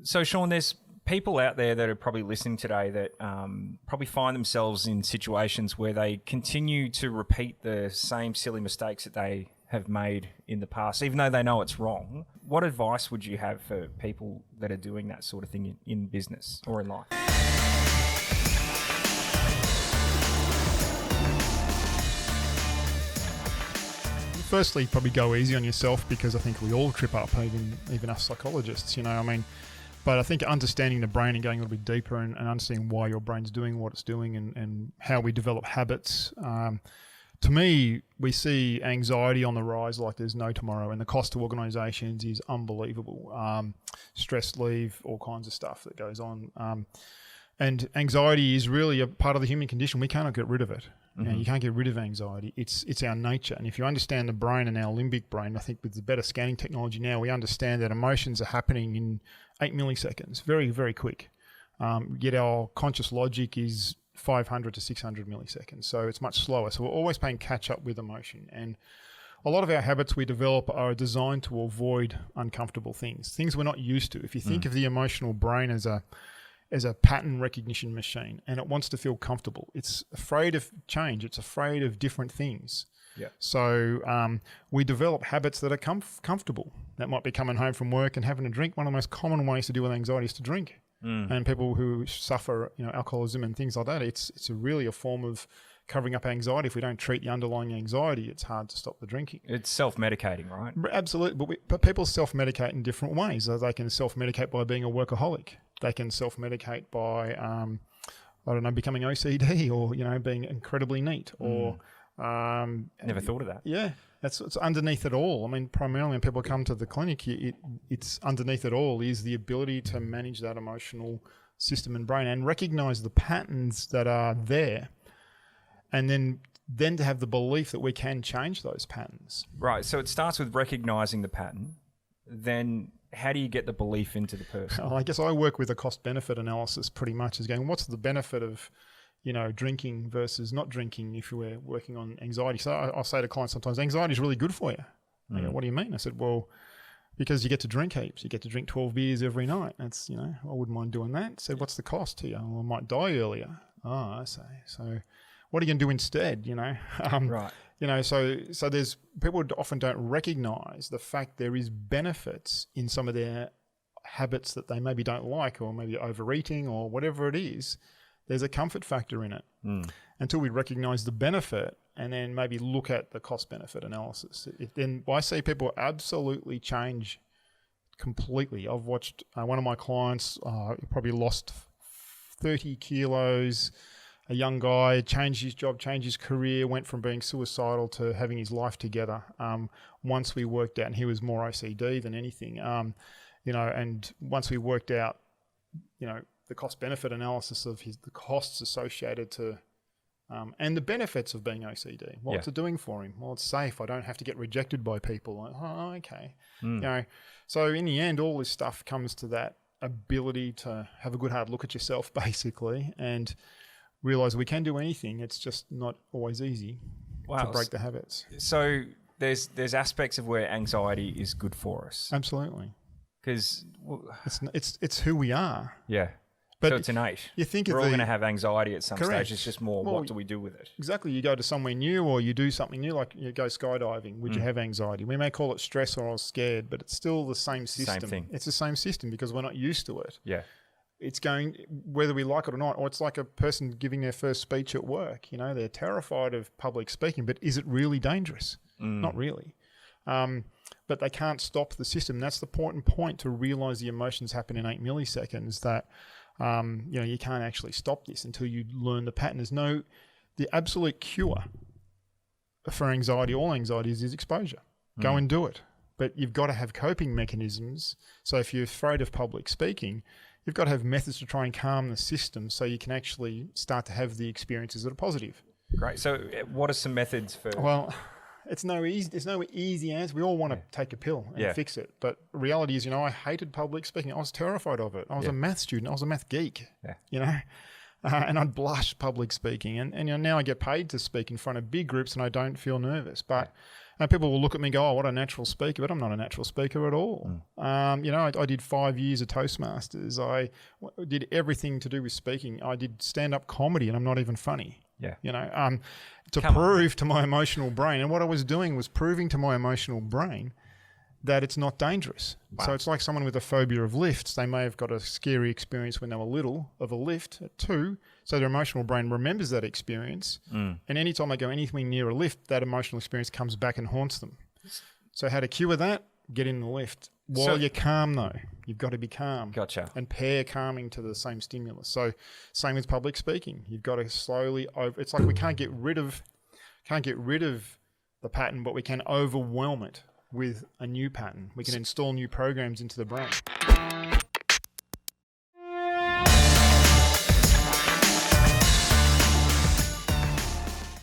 So, Shawn, there's people out there that are probably listening today that probably find themselves in situations where they continue to repeat the same silly mistakes that they have made in the past, even though they know it's wrong. What advice would you have for people that are doing that sort of thing in business or in life? Firstly, probably go easy on yourself, because I think we all trip up, even us psychologists, But I think understanding the brain and going a little bit deeper and understanding why your brain's doing what it's doing and how we develop habits. To me, we see anxiety on the rise like there's no tomorrow, and the cost to organisations is unbelievable. Stress leave, all kinds of stuff that goes on. And anxiety is really a part of the human condition. We cannot get rid of it. Mm-hmm. You can't get rid of anxiety. It's our nature. And if you understand the brain and our limbic brain, I think with the better scanning technology now, we understand that emotions are happening in 8 milliseconds, very, very quick. Yet our conscious logic is 500 to 600 milliseconds. So it's much slower. So we're always playing catch up with emotion. And a lot of our habits we develop are designed to avoid uncomfortable things we're not used to. If you think of the emotional brain as a pattern recognition machine, and it wants to feel comfortable. It's afraid of change. It's afraid of different things. Yeah. So we develop habits that are comfortable. That might be coming home from work and having a drink. One of the most common ways to deal with anxiety is to drink. And people who suffer, alcoholism and things like that, it's really a form of covering up anxiety. If we don't treat the underlying anxiety, it's hard to stop the drinking. It's self-medicating, right? Absolutely. But people self-medicate in different ways. They can self-medicate by being a workaholic. They can self-medicate by, becoming OCD or, being incredibly neat or... Never thought of that. Yeah, it's underneath it all. I mean, primarily when people come to the clinic, it's underneath it all is the ability to manage that emotional system and brain and recognize the patterns that are there, and then to have the belief that we can change those patterns. Right. So it starts with recognizing the pattern. Then how do you get the belief into the person? I guess I work with a cost-benefit analysis pretty much, is going, what's the benefit of drinking versus not drinking if we're working on anxiety. So I'll say to clients sometimes, anxiety is really good for you. They go, what do you mean? I said, well, because you get to drink heaps. You get to drink 12 beers every night. That's, I wouldn't mind doing that. I said, what's the cost to you? Well, I might die earlier. Oh, I say. So what are you going to do instead, Right. So there's people who often don't recognize the fact there is benefits in some of their habits that they maybe don't like, or maybe overeating or whatever it is. There's a comfort factor in it until we recognize the benefit and then maybe look at the cost-benefit analysis. Then I see people absolutely change completely. I've watched one of my clients probably lost 30 kilos, a young guy, changed his job, changed his career, went from being suicidal to having his life together. Once we worked out, and he was more OCD than anything, and once we worked out, the cost-benefit analysis of the costs associated to, and the benefits of being OCD. What's it doing for him? Well, it's safe. I don't have to get rejected by people. Like, oh, okay. So in the end, all this stuff comes to that ability to have a good hard look at yourself, basically, and realize we can do anything. It's just not always easy to break the habits. So there's aspects of where anxiety is good for us. Absolutely. Because it's who we are. Yeah. But so it's innate. You think we're all going to have anxiety at some stage. It's just more, what do we do with it? Exactly. You go to somewhere new or you do something new, like you go skydiving. Would you have anxiety? We may call it stress or I was scared, but it's still the same system. Same thing. It's the same system because we're not used to it. Yeah. It's going, whether we like it or not, or it's like a person giving their first speech at work. They're terrified of public speaking, but is it really dangerous? Not really. But they can't stop the system. That's the important point, to realize the emotions happen in 8 milliseconds, that you can't actually stop this until you learn the pattern. The absolute cure for anxiety, all anxieties, is exposure. Go and do it. But you've got to have coping mechanisms. So if you're afraid of public speaking, you've got to have methods to try and calm the system so you can actually start to have the experiences that are positive. Great. So what are some methods for... Well, there's no easy answer. We all want to take a pill and fix it. But the reality is, I hated public speaking. I was terrified of it. I was a math student. I was a math geek, and I'd blush public speaking. And now I get paid to speak in front of big groups and I don't feel nervous. But And people will look at me and go, oh, what a natural speaker, but I'm not a natural speaker at all. You know, I did 5 years of Toastmasters. I did everything to do with speaking. I did stand-up comedy, and I'm not even funny. Yeah. You know, to prove to my emotional brain. And what I was doing was proving to my emotional brain that it's not dangerous. Wow. So it's like someone with a phobia of lifts. They may have got a scary experience when they were little of a lift at 2. So their emotional brain remembers that experience. And anytime they go anything near a lift, that emotional experience comes back and haunts them. So how to cure that? Get in the lift. While you're calm though, you've got to be calm. Gotcha. And pair calming to the same stimulus. So same with public speaking. You've got to slowly it's like we can't get rid of the pattern, but we can overwhelm it with a new pattern. We can install new programs into the brain.